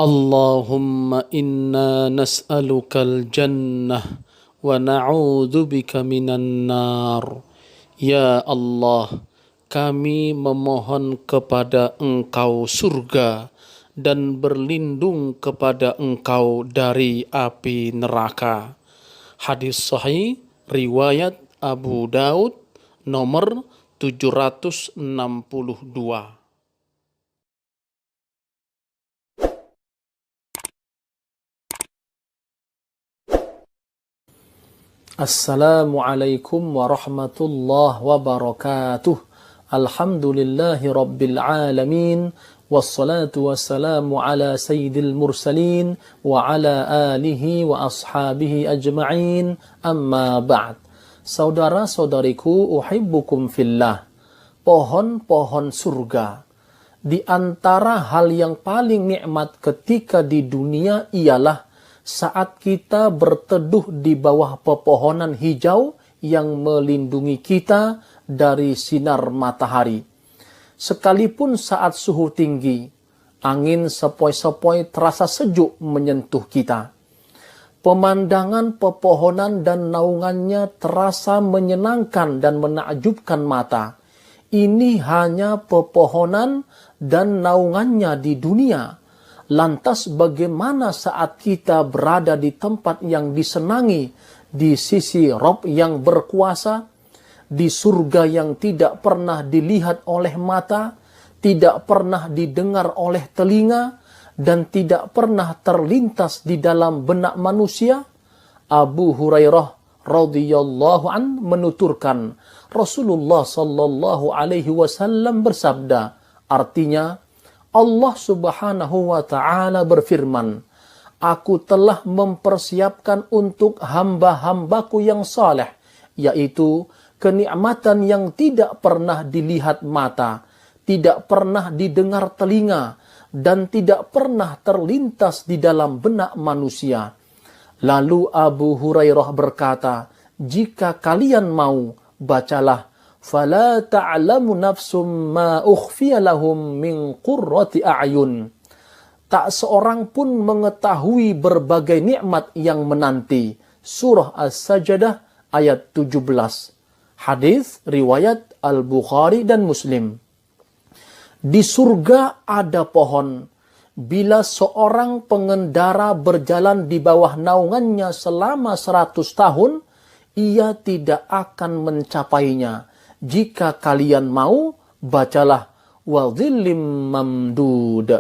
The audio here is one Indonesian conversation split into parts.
Allahumma inna nas'alukal jannah wa na'udzu bika minan nar. Ya Allah, kami memohon kepada Engkau surga dan berlindung kepada Engkau dari api neraka. Hadis sahih riwayat Abu Daud nomor 762. Assalamualaikum warahmatullahi wabarakatuh. Alhamdulillahi rabbil alamin. Wassalatu wassalamu ala sayyidil mursalin wa ala alihi wa ashabihi ajma'in. Amma ba'd. Saudara-saudariku, uhibbukum fillah. Pohon-pohon surga. Di antara hal yang paling nikmat ketika di dunia ialah saat kita berteduh di bawah pepohonan hijau yang melindungi kita dari sinar matahari. Sekalipun saat suhu tinggi, angin sepoi-sepoi terasa sejuk menyentuh kita. Pemandangan pepohonan dan naungannya terasa menyenangkan dan menakjubkan mata. Ini hanya pepohonan dan naungannya di dunia. Lantas bagaimana saat kita berada di tempat yang disenangi, di sisi Rabb yang berkuasa, di surga yang tidak pernah dilihat oleh mata, tidak pernah didengar oleh telinga, dan tidak pernah terlintas di dalam benak manusia? Abu Hurairah radhiyallahu an menuturkan, Rasulullah sallallahu alaihi wasallam bersabda, artinya, Allah subhanahu wa ta'ala berfirman, Aku telah mempersiapkan untuk hamba-hambaku yang saleh, yaitu kenikmatan yang tidak pernah dilihat mata, tidak pernah didengar telinga, dan tidak pernah terlintas di dalam benak manusia. Lalu Abu Hurairah berkata, jika kalian mau, bacalah, فَلَا تَعْلَمُ نَفْسٌ مَا أُخْفِيَ لَهُمْ مِنْ قُرَّةِ أَعْيُنٍ. Tak seorang pun mengetahui berbagai nikmat yang menanti. Surah As-Sajdah ayat 17. Hadis riwayat Al-Bukhari dan Muslim. Di surga ada pohon. Bila seorang pengendara berjalan di bawah naungannya selama 100 tahun, ia tidak akan mencapainya. Jika kalian mau, bacalah wa dhillim mamdud,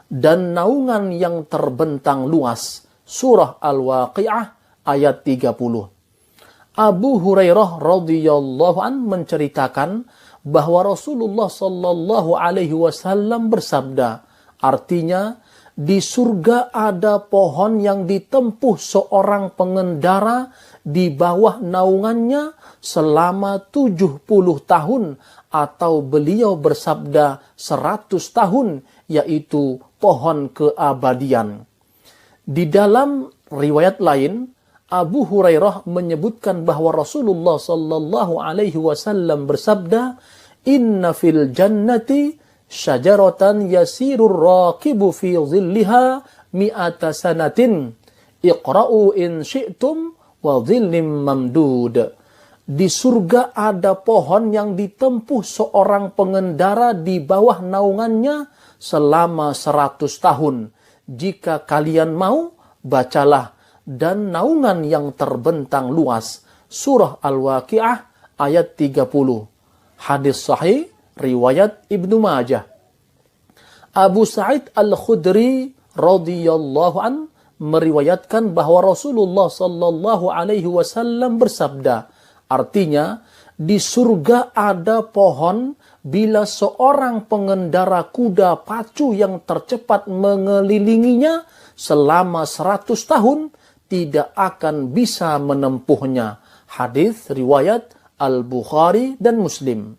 dan naungan yang terbentang luas. Surah Al-Waqi'ah ayat 30. Abu Hurairah radhiyallahu an menceritakan bahwa Rasulullah sallallahu alaihi wasallam bersabda, artinya di surga ada pohon yang ditempuh seorang pengendara di bawah naungannya selama 70 tahun, atau beliau bersabda 100 tahun, yaitu pohon keabadian. Di dalam riwayat lain, Abu Hurairah menyebutkan bahwa Rasulullah sallallahu alaihi wasallam bersabda, Inna fil jannati syajaratan yasirur raqibu fi dhilliha mi'ata sanatin. Iqra'u in syi'tum wa dhillim mamdud. Di surga ada pohon yang ditempuh seorang pengendara di bawah naungannya selama 100 tahun. Jika kalian mau, bacalah, dan naungan yang terbentang luas. Surah Al-Waqi'ah ayat 30. Hadis sahih riwayat Ibnu Majah. Abu Sa'id Al-Khudri radhiyallahu an meriwayatkan bahwa Rasulullah sallallahu alaihi wasallam bersabda, artinya di surga ada pohon bila seorang pengendara kuda pacu yang tercepat mengelilinginya selama 100 tahun tidak akan bisa menempuhnya. Hadis riwayat Al-Bukhari dan Muslim.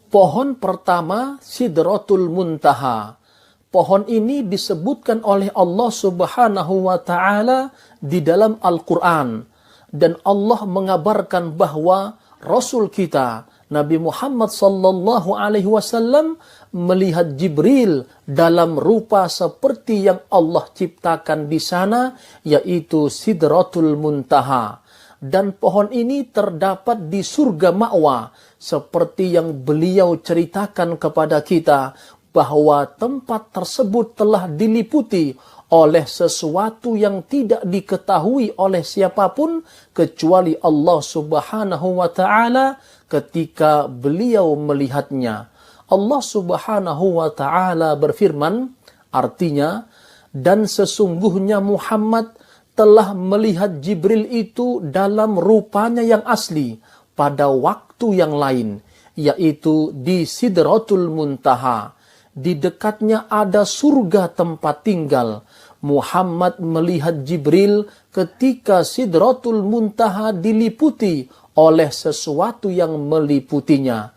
Pohon pertama Sidratul Muntaha. Pohon ini disebutkan oleh Allah Subhanahu wa ta'ala di dalam Al-Quran. Dan Allah mengabarkan bahwa Rasul kita, Nabi Muhammad sallallahu alaihi wasallam melihat Jibril dalam rupa seperti yang Allah ciptakan di sana, yaitu Sidratul Muntaha. Dan pohon ini terdapat di surga ma'wa, seperti yang beliau ceritakan kepada kita, bahwa tempat tersebut telah diliputi oleh sesuatu yang tidak diketahui oleh siapapun kecuali Allah Subhanahu wa ta'ala ketika beliau melihatnya. Allah Subhanahu wa ta'ala berfirman, artinya, dan sesungguhnya Muhammad telah melihat Jibril itu dalam rupanya yang asli pada waktu yang lain, yaitu di Sidratul Muntaha. Di dekatnya ada surga tempat tinggal. Muhammad melihat Jibril ketika Sidratul Muntaha diliputi oleh sesuatu yang meliputinya.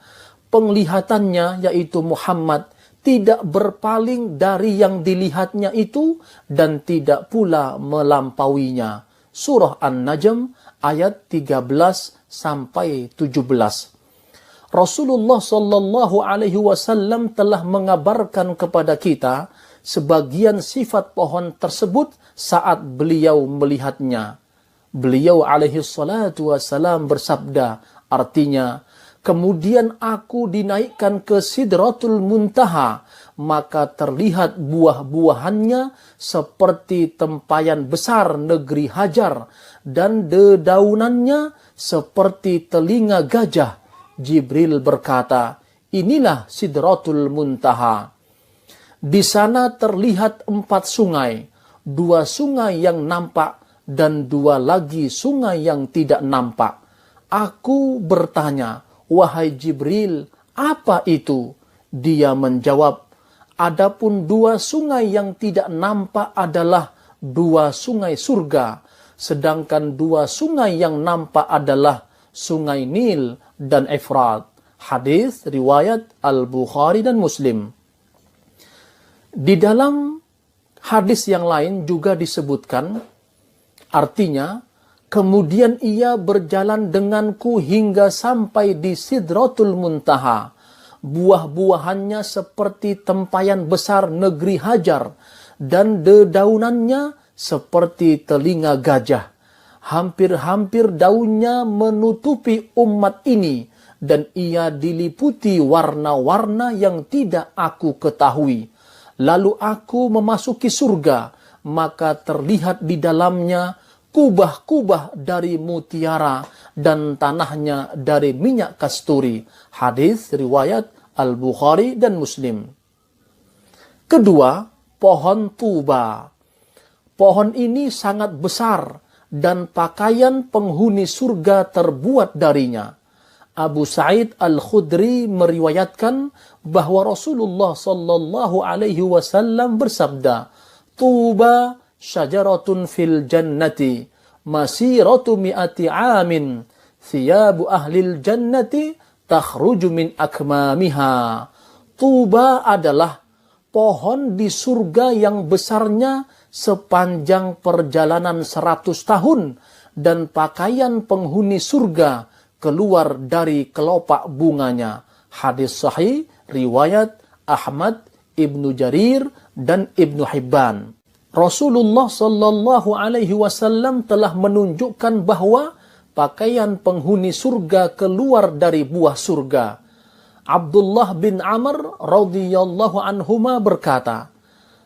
Penglihatannya, yaitu Muhammad, tidak berpaling dari yang dilihatnya itu dan tidak pula melampauinya. Surah An-Najm ayat 13 sampai 17. Rasulullah sallallahu alaihi wasallam telah mengabarkan kepada kita sebagian sifat pohon tersebut saat beliau melihatnya. Beliau alaihi salatu wasallam bersabda, artinya, kemudian aku dinaikkan ke Sidratul Muntaha, maka terlihat buah-buahannya seperti tempayan besar negeri Hajar, dan dedaunannya seperti telinga gajah. Jibril berkata, inilah Sidratul Muntaha. Di sana terlihat 4 sungai, 2 sungai yang nampak dan 2 lagi sungai yang tidak nampak. Aku bertanya, wahai Jibril, apa itu? Dia menjawab, adapun 2 sungai yang tidak nampak adalah 2 sungai surga, sedangkan 2 sungai yang nampak adalah sungai Nil dan Efrat. Hadis riwayat Al-Bukhari dan Muslim. Di dalam hadis yang lain juga disebutkan, artinya, kemudian ia berjalan denganku hingga sampai di Sidratul Muntaha. Buah-buahannya seperti tempayan besar negeri Hajar, dan dedaunannya seperti telinga gajah. Hampir-hampir daunnya menutupi umat ini, dan ia diliputi warna-warna yang tidak aku ketahui. Lalu aku memasuki surga, maka terlihat di dalamnya kubah-kubah dari mutiara dan tanahnya dari minyak kasturi. Hadis riwayat Al-Bukhari dan Muslim. Kedua, pohon tuba. Pohon ini sangat besar dan pakaian penghuni surga terbuat darinya. Abu Sa'id Al-Khudri meriwayatkan bahwa Rasulullah sallallahu alaihi wasallam bersabda, "Tuba syajaratun fil jannati masiratu mi'ati amin, thiyabu ahlil jannati takhruju min akmamiha." Tuba adalah pohon di surga yang besarnya sepanjang perjalanan 100 tahun, dan pakaian penghuni surga keluar dari kelopak bunganya. Hadis sahih riwayat Ahmad, Ibnu Jarir, dan Ibnu Hibban. Rasulullah sallallahu alaihi wasallam telah menunjukkan bahwa pakaian penghuni surga keluar dari buah surga. Abdullah bin Amr radhiyallahu anhuma berkata,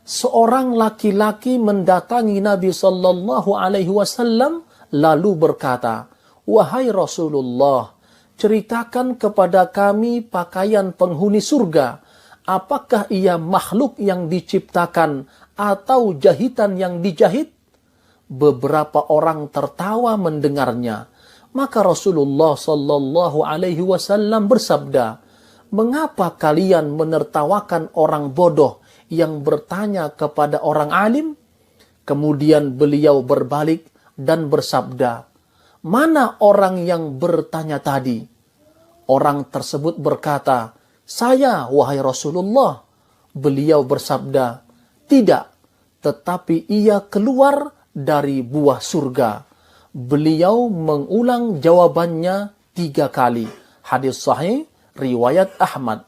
seorang laki-laki mendatangi Nabi sallallahu alaihi wasallam lalu berkata, "Wahai Rasulullah, ceritakan kepada kami pakaian penghuni surga. Apakah ia makhluk yang diciptakan atau jahitan yang dijahit?" Beberapa orang tertawa mendengarnya. Maka Rasulullah sallallahu alaihi wasallam bersabda, "Mengapa kalian menertawakan orang bodoh yang bertanya kepada orang alim?" Kemudian beliau berbalik dan bersabda, "Mana orang yang bertanya tadi?" Orang tersebut berkata, "Saya, wahai Rasulullah." Beliau bersabda, "Tidak, tetapi ia keluar dari buah surga." Beliau mengulang jawabannya 3 kali. Hadis sahih riwayat Ahmad.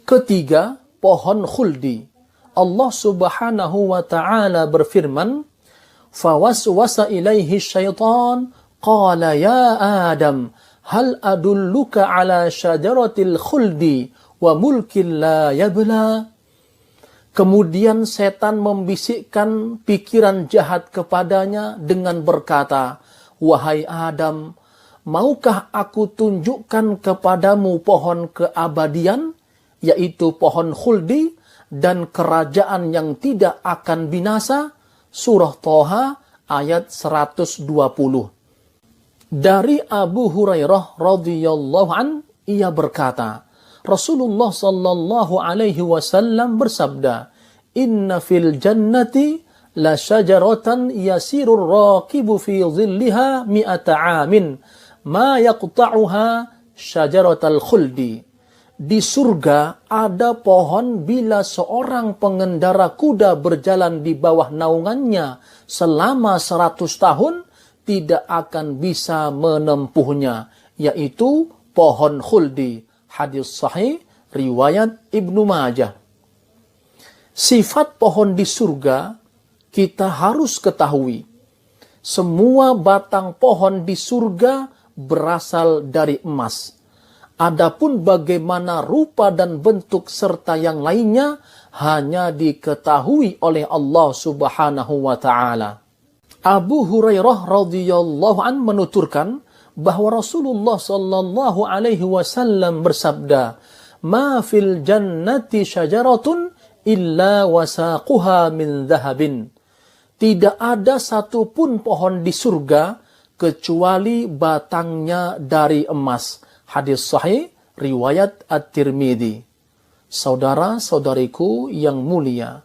Ketiga, pohon khuldi. Allah Subhanahu wa ta'ala berfirman, "Fawaswasa ilaihi syaitan, qala ya Adam, hal adulluka ala syajaratil khuldi wa mulkin la yabla." Kemudian setan membisikkan pikiran jahat kepadanya dengan berkata, "Wahai Adam, maukah aku tunjukkan kepadamu pohon keabadian, yaitu pohon khuldi, dan kerajaan yang tidak akan binasa?" Surah Thaha ayat 120. Dari Abu Hurairah radhiyallahu an, ia berkata, Rasulullah sallallahu alaihi wasallam bersabda, "Inna fil jannati la syajaratan yasirur raqibu fi dhilliha mi'ata amin, ma yaqta'uha syajaratal khuldi." Di surga ada pohon bila seorang pengendara kuda berjalan di bawah naungannya selama 100 tahun, tidak akan bisa menempuhnya, yaitu pohon khuldi. Hadis sahih riwayat Ibnu Majah. Sifat pohon di surga kita harus ketahui. Semua batang pohon di surga berasal dari emas. Adapun bagaimana rupa dan bentuk serta yang lainnya hanya diketahui oleh Allah Subhanahu wa taala. Abu Hurairah radhiyallahu an menuturkan bahwa Rasulullah sallallahu alaihi wasallam bersabda, "Ma fil jannati syajaratun illa wasaquha min dhahabin." Tidak ada satupun pohon di surga kecuali batangnya dari emas. Hadis sahih riwayat At-Tirmidzi. Saudara-saudariku yang mulia,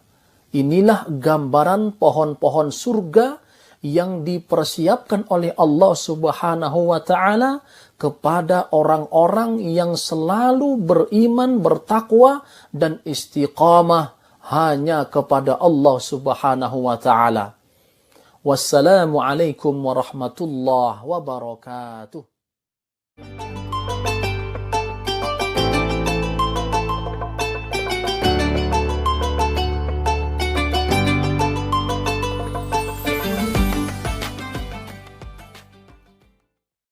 inilah gambaran pohon-pohon surga yang dipersiapkan oleh Allah Subhanahu wa ta'ala kepada orang-orang yang selalu beriman, bertakwa, dan istiqamah hanya kepada Allah Subhanahu wa ta'ala. Wassalamualaikum warahmatullahi wabarakatuh.